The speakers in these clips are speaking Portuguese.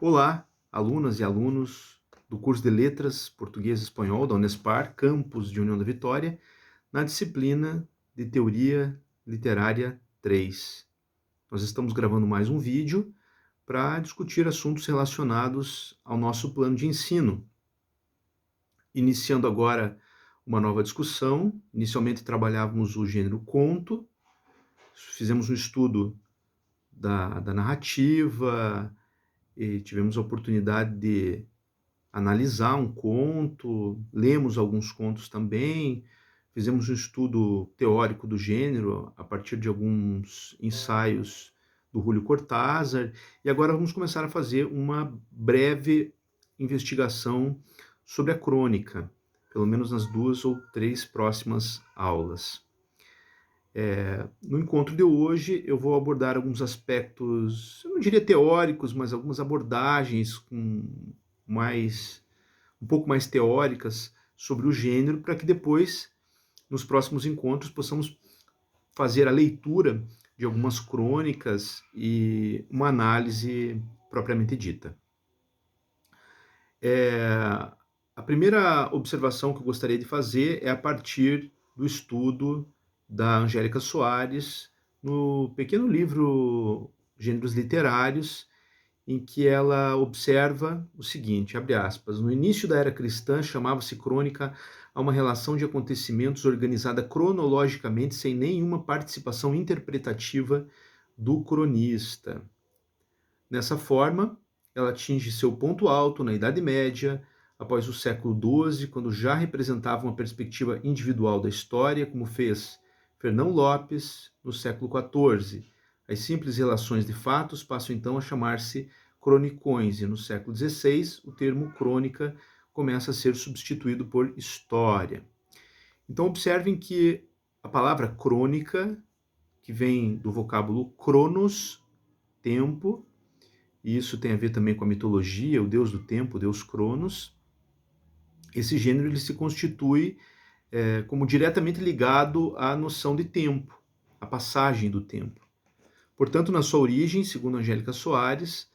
Olá, alunas e alunos do curso de Letras Português e Espanhol da Unespar, campus de União da Vitória, na disciplina de Teoria Literária 3. Nós estamos gravando mais um vídeo para discutir assuntos relacionados ao nosso plano de ensino. Iniciando agora uma nova discussão. Inicialmente trabalhávamos o gênero conto, fizemos um estudo da narrativa, e tivemos a oportunidade de analisar um conto, lemos alguns contos também, fizemos um estudo teórico do gênero a partir de alguns ensaios do Júlio Cortázar, e agora vamos começar a fazer uma breve investigação sobre a crônica, pelo menos nas 2 ou 3 próximas aulas. No encontro de hoje eu vou abordar alguns aspectos, eu não diria teóricos, mas algumas abordagens um pouco mais teóricas sobre o gênero, para que depois, nos próximos encontros, possamos fazer a leitura de algumas crônicas e uma análise propriamente dita. A primeira observação que eu gostaria de fazer é a partir do estudo da Angélica Soares, no pequeno livro Gêneros Literários, em que ela observa o seguinte, abre aspas, no início da era cristã chamava-se crônica a uma relação de acontecimentos organizada cronologicamente sem nenhuma participação interpretativa do cronista. Nessa forma, ela atinge seu ponto alto na Idade Média, após o século XII, quando já representava uma perspectiva individual da história, como fez Fernão Lopes no século XIV. As simples relações de fatos passam então a chamar-se cronicões, e no século XVI o termo crônica começa a ser substituído por história. Então observem que a palavra crônica, que vem do vocábulo cronos, tempo, e isso tem a ver também com a mitologia, o deus do tempo, o deus Cronos, esse gênero ele se constitui como diretamente ligado à noção de tempo, à passagem do tempo. Portanto, na sua origem, segundo Angélica Soares,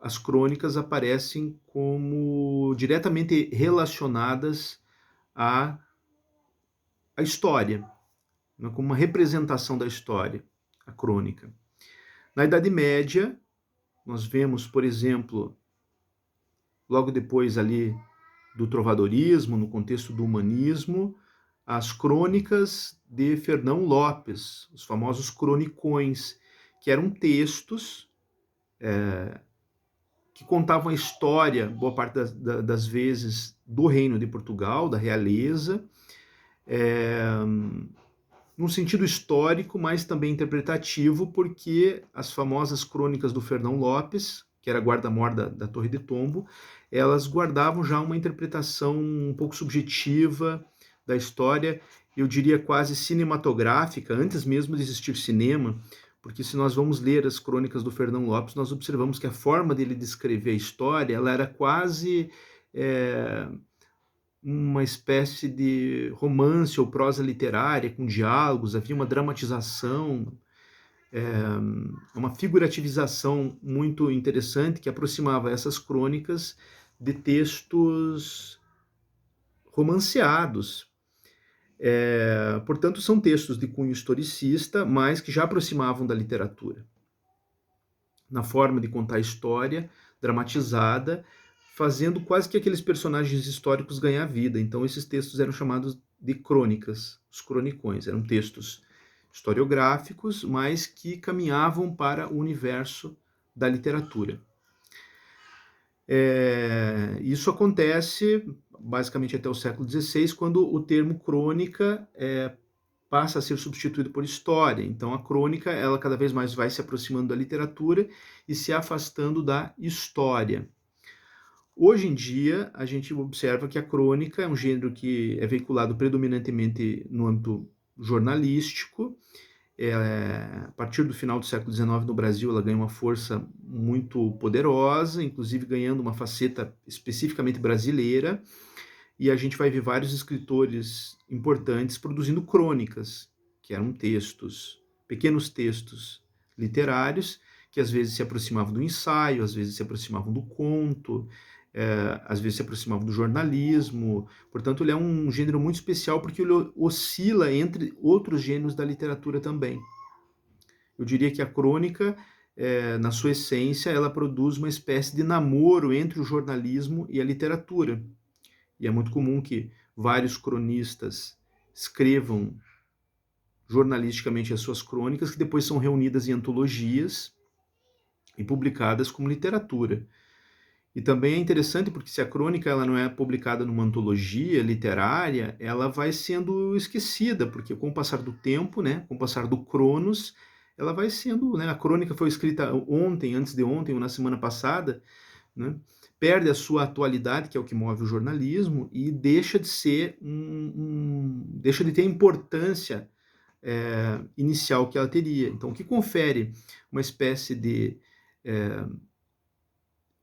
as crônicas aparecem como diretamente relacionadas à história, como uma representação da história, a crônica. Na Idade Média, nós vemos, por exemplo, logo depois ali do trovadorismo, no contexto do humanismo, as crônicas de Fernão Lopes, os famosos cronicões, que eram textos que contavam a história, boa parte das vezes, do Reino de Portugal, da realeza, num sentido histórico, mas também interpretativo, porque as famosas crônicas do Fernão Lopes, que era guarda-mor da Torre de Tombo, elas guardavam já uma interpretação um pouco subjetiva da história, eu diria quase cinematográfica, antes mesmo de existir cinema, porque se nós vamos ler as crônicas do Fernão Lopes, nós observamos que a forma dele descrever a história, ela era quase uma espécie de romance ou prosa literária, com diálogos, havia uma dramatização, uma figurativização muito interessante que aproximava essas crônicas de textos romanceados. Portanto, são textos de cunho historicista, mas que já aproximavam da literatura, na forma de contar a história, dramatizada, fazendo quase que aqueles personagens históricos ganhar vida. Então, esses textos eram chamados de crônicas, os cronicões. Eram textos historiográficos, mas que caminhavam para o universo da literatura. Isso acontece basicamente até o século XVI, quando o termo crônica passa a ser substituído por história. Então, a crônica, ela cada vez mais vai se aproximando da literatura e se afastando da história. Hoje em dia, a gente observa que a crônica é um gênero que é veiculado predominantemente no âmbito jornalístico. A partir do final do século XIX, no Brasil, ela ganha uma força muito poderosa, inclusive ganhando uma faceta especificamente brasileira, e a gente vai ver vários escritores importantes produzindo crônicas, que eram textos, pequenos textos literários, que às vezes se aproximavam do ensaio, às vezes se aproximavam do conto, às vezes se aproximavam do jornalismo. Portanto, ele é um gênero muito especial porque ele oscila entre outros gêneros da literatura também. Eu diria que a crônica, na sua essência, ela produz uma espécie de namoro entre o jornalismo e a literatura. E é muito comum que vários cronistas escrevam jornalisticamente as suas crônicas, que depois são reunidas em antologias e publicadas como literatura. E também é interessante porque se a crônica ela não é publicada numa antologia literária, ela vai sendo esquecida, porque com o passar do tempo, né, com o passar do Cronos, ela vai sendo, né, a crônica foi escrita ontem, antes de ontem ou na semana passada, né, perde a sua atualidade, que é o que move o jornalismo, e deixa de ser deixa de ter a importância inicial que ela teria. Então, o que confere uma espécie de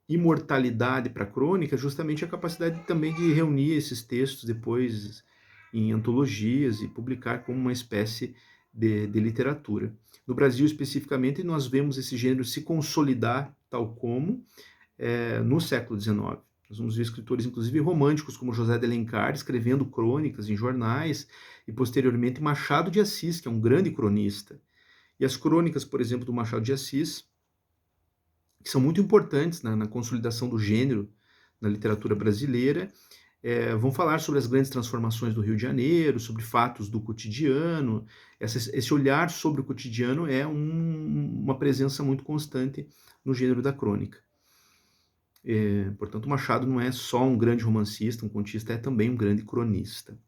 imortalidade para a crônica é justamente a capacidade também de reunir esses textos depois em antologias e publicar como uma espécie de literatura. No Brasil, especificamente, nós vemos esse gênero se consolidar tal como no século XIX. Nós vamos ver escritores, inclusive românticos, como José de Alencar, escrevendo crônicas em jornais, e posteriormente Machado de Assis, que é um grande cronista. E as crônicas, por exemplo, do Machado de Assis, que são muito importantes na consolidação do gênero na literatura brasileira, vão falar sobre as grandes transformações do Rio de Janeiro, sobre fatos do cotidiano. Esse olhar sobre o cotidiano é uma presença muito constante no gênero da crônica. Portanto, Machado não é só um grande romancista, um contista, é também um grande cronista.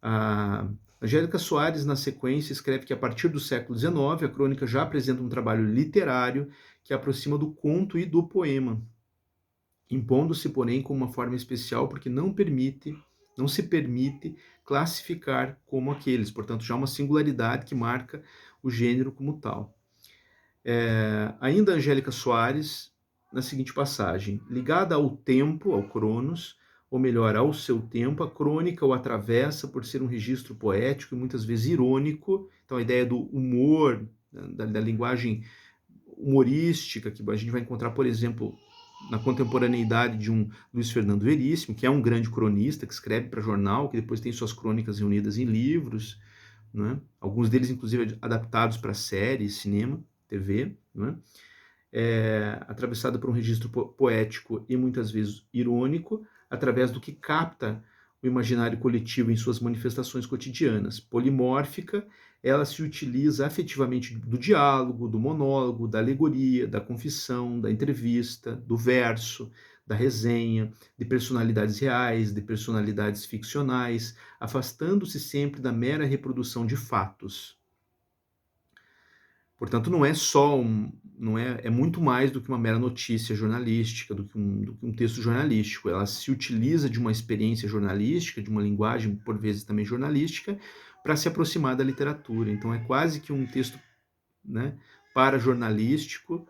A Angélica Soares, na sequência, escreve que a partir do século XIX, a crônica já apresenta um trabalho literário que aproxima do conto e do poema, impondo-se, porém, com uma forma especial porque não se permite classificar como aqueles, portanto, já uma singularidade que marca o gênero como tal. Ainda Angélica Soares, na seguinte passagem: ligada ao tempo, ao Cronos, ou melhor, ao seu tempo, a crônica o atravessa por ser um registro poético e muitas vezes irônico. Então, a ideia do humor, da linguagem humorística, que a gente vai encontrar, por exemplo, na contemporaneidade de um Luiz Fernando Veríssimo, que é um grande cronista, que escreve para jornal, que depois tem suas crônicas reunidas em livros, né? Alguns deles, inclusive, adaptados para séries, cinema, TV, né? Atravessada por um registro poético e muitas vezes irônico, através do que capta o imaginário coletivo em suas manifestações cotidianas. Polimórfica, ela se utiliza afetivamente do diálogo, do monólogo, da alegoria, da confissão, da entrevista, do verso, da resenha, de personalidades reais, de personalidades ficcionais, afastando-se sempre da mera reprodução de fatos. Portanto, não é só é muito mais do que uma mera notícia jornalística, do que um texto jornalístico. Ela se utiliza de uma experiência jornalística, de uma linguagem, por vezes também jornalística, para se aproximar da literatura. Então, é quase que um texto, né, para-jornalístico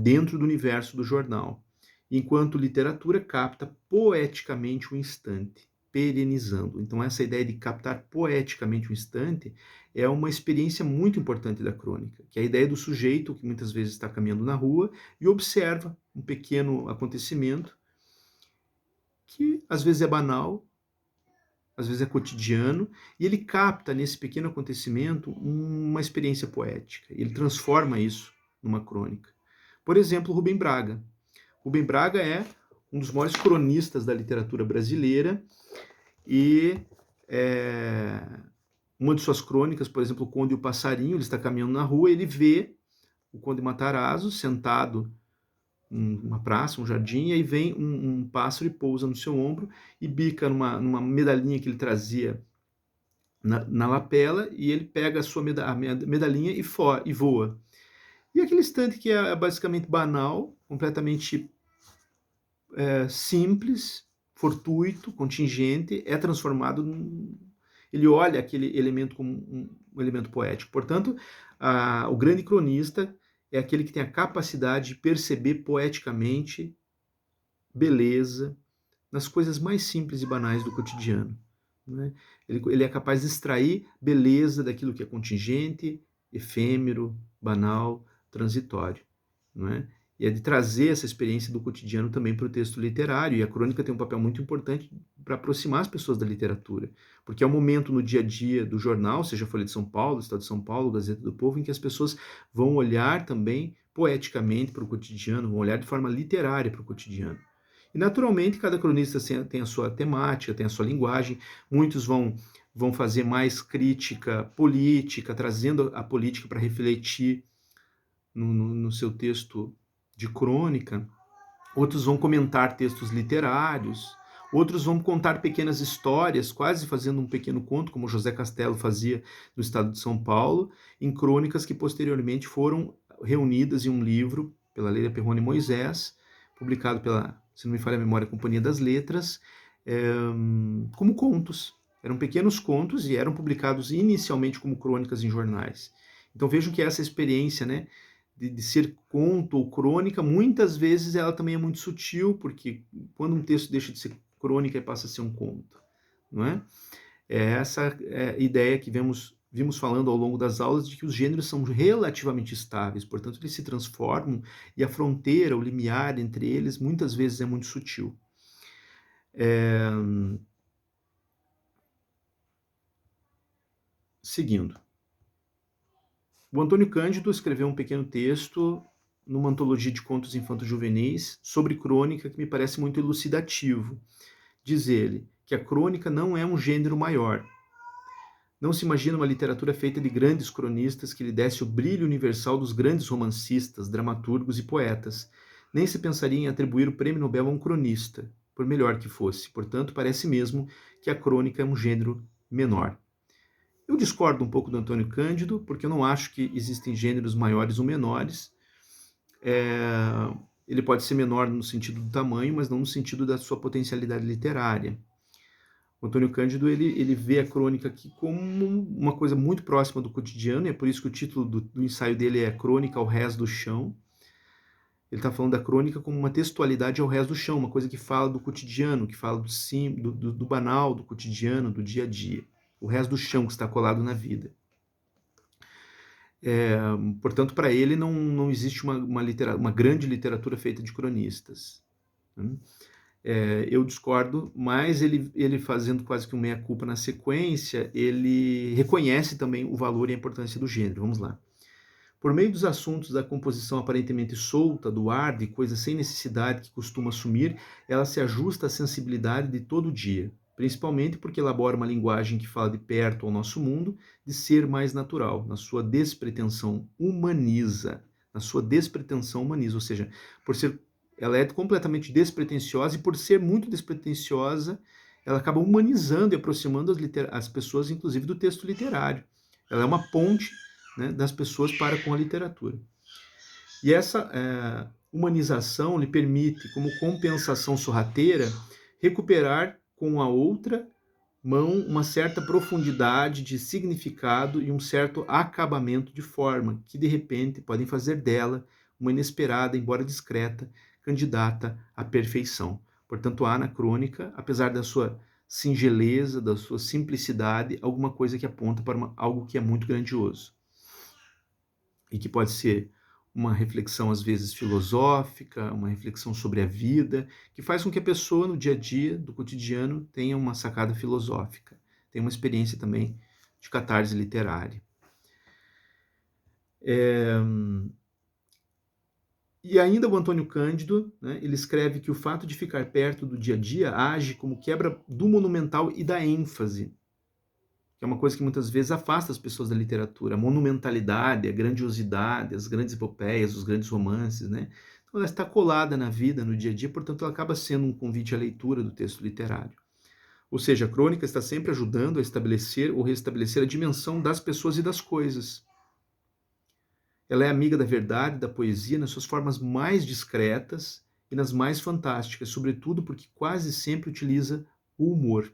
dentro do universo do jornal. Enquanto literatura capta poeticamente o instante, perenizando. Então, essa ideia de captar poeticamente o instante é uma experiência muito importante da crônica, que é a ideia do sujeito que muitas vezes está caminhando na rua e observa um pequeno acontecimento que às vezes é banal, às vezes é cotidiano, e ele capta nesse pequeno acontecimento uma experiência poética. Ele transforma isso numa crônica. Por exemplo, Rubem Braga. Rubem Braga é um dos maiores cronistas da literatura brasileira e uma de suas crônicas, por exemplo, O Conde e o Passarinho, ele está caminhando na rua, ele vê o Conde Matarazzo sentado numa praça, um jardim, e aí vem um pássaro e pousa no seu ombro e bica numa medalhinha que ele trazia na lapela, e ele pega a medalhinha e voa. E aquele instante que é basicamente banal, completamente simples, fortuito, contingente, é transformado ele olha aquele elemento como um elemento poético. Portanto, o grande cronista é aquele que tem a capacidade de perceber poeticamente beleza nas coisas mais simples e banais do cotidiano. Né? Ele é capaz de extrair beleza daquilo que é contingente, efêmero, banal, transitório, não é? E é de trazer essa experiência do cotidiano também para o texto literário, e a crônica tem um papel muito importante para aproximar as pessoas da literatura, porque é um momento no dia a dia do jornal, seja a Folha de São Paulo, Estado de São Paulo, Gazeta do Povo, em que as pessoas vão olhar também poeticamente para o cotidiano, vão olhar de forma literária para o cotidiano. E naturalmente cada cronista tem a sua temática, tem a sua linguagem, muitos vão fazer mais crítica política, trazendo a política para refletir no seu texto de crônica, outros vão comentar textos literários, outros vão contar pequenas histórias, quase fazendo um pequeno conto, como José Castelo fazia no estado de São Paulo, em crônicas que posteriormente foram reunidas em um livro pela Leila Perrone Moisés, publicado pela, se não me falha a memória, Companhia das Letras, como contos. Eram pequenos contos e eram publicados inicialmente como crônicas em jornais. Então vejam que essa experiência, né, de ser conto ou crônica, muitas vezes ela também é muito sutil, porque quando um texto deixa de ser crônica e passa a ser um conto, não é? É essa ideia que vimos falando ao longo das aulas, de que os gêneros são relativamente estáveis, portanto eles se transformam e a fronteira, o limiar entre eles, muitas vezes é muito sutil. Seguindo. O Antônio Cândido escreveu um pequeno texto numa antologia de contos infanto-juvenis sobre crônica que me parece muito elucidativo. Diz ele que a crônica não é um gênero maior. Não se imagina uma literatura feita de grandes cronistas que lhe desse o brilho universal dos grandes romancistas, dramaturgos e poetas. Nem se pensaria em atribuir o prêmio Nobel a um cronista, por melhor que fosse. Portanto, parece mesmo que a crônica é um gênero menor. Eu discordo um pouco do Antônio Cândido, porque eu não acho que existem gêneros maiores ou menores. Ele pode ser menor no sentido do tamanho, mas não no sentido da sua potencialidade literária. O Antônio Cândido ele vê a crônica aqui como uma coisa muito próxima do cotidiano, e é por isso que o título do ensaio dele é Crônica ao Rés do Chão. Ele está falando da crônica como uma textualidade ao rés do chão, uma coisa que fala do cotidiano, que fala do banal, do cotidiano, do dia a dia. O rés do chão que está colado na vida. Portanto, para ele não existe uma grande literatura feita de cronistas. Eu discordo, mas ele fazendo quase que um meia-culpa na sequência, ele reconhece também o valor e a importância do gênero. Vamos lá. Por meio dos assuntos da composição aparentemente solta, do ar, de coisa sem necessidade que costuma assumir, ela se ajusta à sensibilidade de todo dia, principalmente porque elabora uma linguagem que fala de perto ao nosso mundo, de ser mais natural, na sua despretensão humaniza, ou seja, ela é completamente despretensiosa, e por ser muito despretensiosa, ela acaba humanizando e aproximando as pessoas, inclusive, do texto literário. Ela é uma ponte, né, das pessoas para com a literatura. E essa humanização lhe permite, como compensação sorrateira, recuperar com a outra mão uma certa profundidade de significado e um certo acabamento de forma, que de repente podem fazer dela uma inesperada, embora discreta, candidata à perfeição. Portanto, há na crônica, apesar da sua singeleza, da sua simplicidade, alguma coisa que aponta para algo que é muito grandioso. E que pode ser uma reflexão, às vezes, filosófica, uma reflexão sobre a vida, que faz com que a pessoa, no dia a dia, do cotidiano, tenha uma sacada filosófica, tenha uma experiência também de catarse literária. E ainda o Antônio Cândido, né, ele escreve que o fato de ficar perto do dia a dia age como quebra do monumental e da ênfase, que é uma coisa que muitas vezes afasta as pessoas da literatura, a monumentalidade, a grandiosidade, as grandes epopeias, os grandes romances, né? Então ela está colada na vida, no dia a dia, portanto ela acaba sendo um convite à leitura do texto literário. Ou seja, a crônica está sempre ajudando a estabelecer ou restabelecer a dimensão das pessoas e das coisas. Ela é amiga da verdade, da poesia, nas suas formas mais discretas e nas mais fantásticas, sobretudo porque quase sempre utiliza o humor.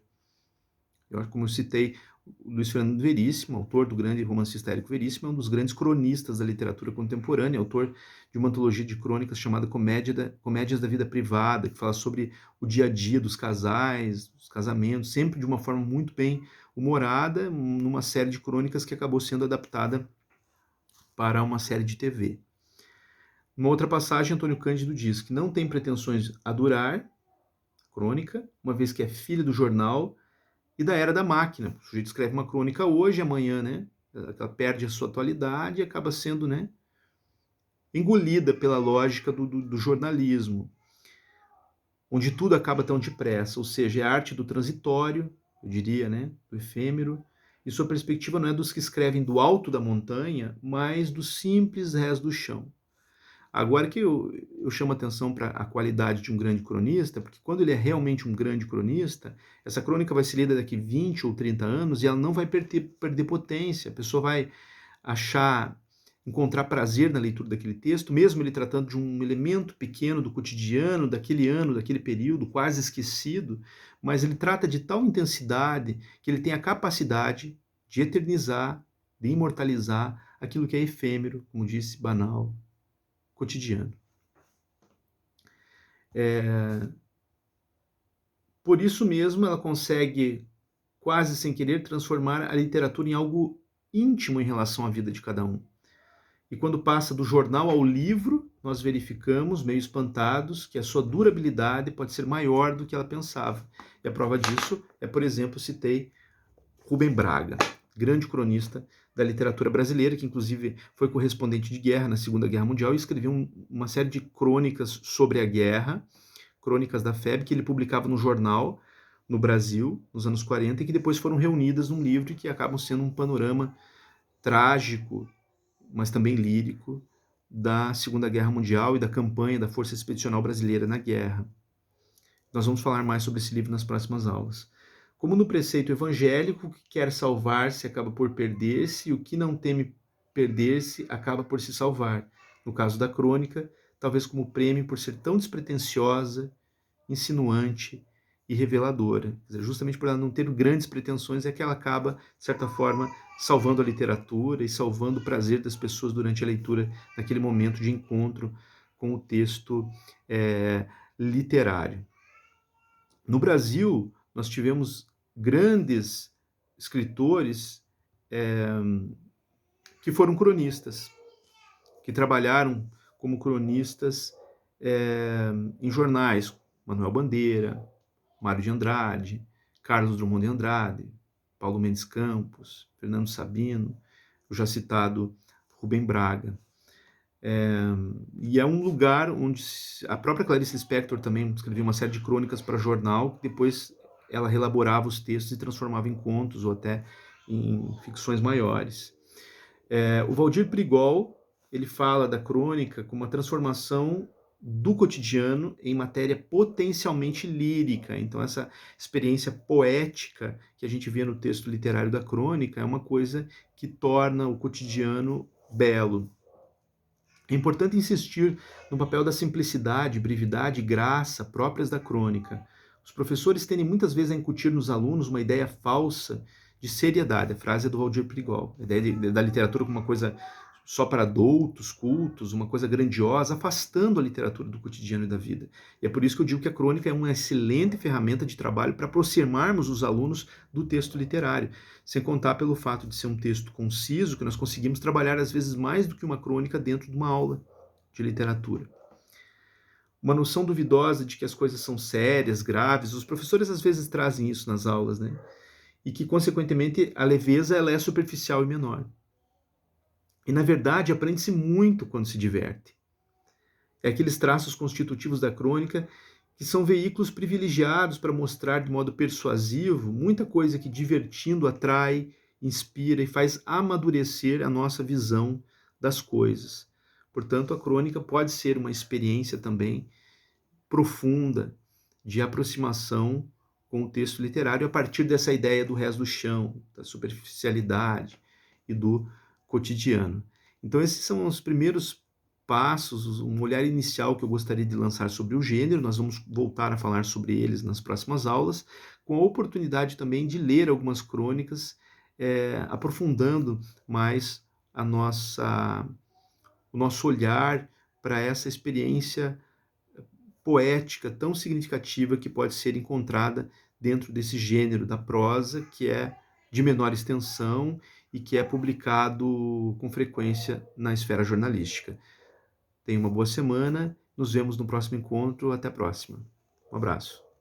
Como eu citei, Luiz Fernando Veríssimo, autor do grande romancista Érico Veríssimo, é um dos grandes cronistas da literatura contemporânea, autor de uma antologia de crônicas chamada Comédias da Vida Privada, que fala sobre o dia a dia dos casais, dos casamentos, sempre de uma forma muito bem humorada, numa série de crônicas que acabou sendo adaptada para uma série de TV. Numa outra passagem, Antônio Cândido diz que não tem pretensões a durar, crônica, uma vez que é filho do jornal e da era da máquina. O sujeito escreve uma crônica hoje, amanhã, né? Ela perde a sua atualidade e acaba sendo, né, engolida pela lógica do jornalismo, onde tudo acaba tão depressa, ou seja, é a arte do transitório, eu diria, né, do efêmero, e sua perspectiva não é dos que escrevem do alto da montanha, mas dos simples rés do chão. Agora que eu chamo atenção para a qualidade de um grande cronista, porque quando ele é realmente um grande cronista, essa crônica vai ser lida daqui 20 ou 30 anos e ela não vai perder potência, a pessoa vai achar, encontrar prazer na leitura daquele texto, mesmo ele tratando de um elemento pequeno do cotidiano, daquele ano, daquele período, quase esquecido, mas ele trata de tal intensidade que ele tem a capacidade de eternizar, de imortalizar aquilo que é efêmero, como disse, banal, cotidiano. Por isso mesmo, ela consegue, quase sem querer, transformar a literatura em algo íntimo em relação à vida de cada um. E quando passa do jornal ao livro, nós verificamos, meio espantados, que a sua durabilidade pode ser maior do que ela pensava. E a prova disso é, por exemplo, citei Rubem Braga, grande cronista da literatura brasileira, que inclusive foi correspondente de guerra na Segunda Guerra Mundial e escreveu uma série de crônicas sobre a guerra, crônicas da FEB, que ele publicava no jornal no Brasil, nos anos 40, e que depois foram reunidas num livro que acabam sendo um panorama trágico, mas também lírico, da Segunda Guerra Mundial e da campanha da Força Expedicional Brasileira na guerra. Nós vamos falar mais sobre esse livro nas próximas aulas. Como no preceito evangélico, o que quer salvar-se acaba por perder-se, e o que não teme perder-se acaba por se salvar. No caso da crônica, talvez como prêmio por ser tão despretensiosa, insinuante e reveladora. Quer dizer, justamente por ela não ter grandes pretensões, é que ela acaba, de certa forma, salvando a literatura e salvando o prazer das pessoas durante a leitura, naquele momento de encontro com o texto literário. No Brasil, nós tivemos grandes escritores que foram cronistas, que trabalharam como cronistas em jornais. Manuel Bandeira, Mário de Andrade, Carlos Drummond de Andrade, Paulo Mendes Campos, Fernando Sabino, o já citado Rubem Braga. E é um lugar onde a própria Clarice Lispector também escrevia uma série de crônicas para jornal, que depois ela reelaborava os textos e transformava em contos ou até em ficções maiores. O Valdir Prigol, ele fala da crônica como uma transformação do cotidiano em matéria potencialmente lírica. Então, essa experiência poética que a gente vê no texto literário da crônica é uma coisa que torna o cotidiano belo. É importante insistir no papel da simplicidade, brevidade e graça próprias da crônica. Os professores tendem muitas vezes a incutir nos alunos uma ideia falsa de seriedade. A frase é do Valdir Prigol. A ideia da literatura como uma coisa só para adultos, cultos, uma coisa grandiosa, afastando a literatura do cotidiano e da vida. E é por isso que eu digo que a crônica é uma excelente ferramenta de trabalho para aproximarmos os alunos do texto literário, sem contar pelo fato de ser um texto conciso, que nós conseguimos trabalhar às vezes mais do que uma crônica dentro de uma aula de literatura. Uma noção duvidosa de que as coisas são sérias, graves, os professores às vezes trazem isso nas aulas, né? E que, consequentemente, a leveza ela é superficial e menor. E, na verdade, aprende-se muito quando se diverte. É aqueles traços constitutivos da crônica que são veículos privilegiados para mostrar de modo persuasivo muita coisa que, divertindo, atrai, inspira e faz amadurecer a nossa visão das coisas. Portanto, a crônica pode ser uma experiência também profunda de aproximação com o texto literário a partir dessa ideia do rés do chão, da superficialidade e do cotidiano. Então, esses são os primeiros passos, um olhar inicial que eu gostaria de lançar sobre o gênero. Nós vamos voltar a falar sobre eles nas próximas aulas, com a oportunidade também de ler algumas crônicas, aprofundando mais o nosso olhar para essa experiência poética tão significativa que pode ser encontrada dentro desse gênero da prosa, que é de menor extensão e que é publicado com frequência na esfera jornalística. Tenha uma boa semana, nos vemos no próximo encontro, até a próxima. Um abraço.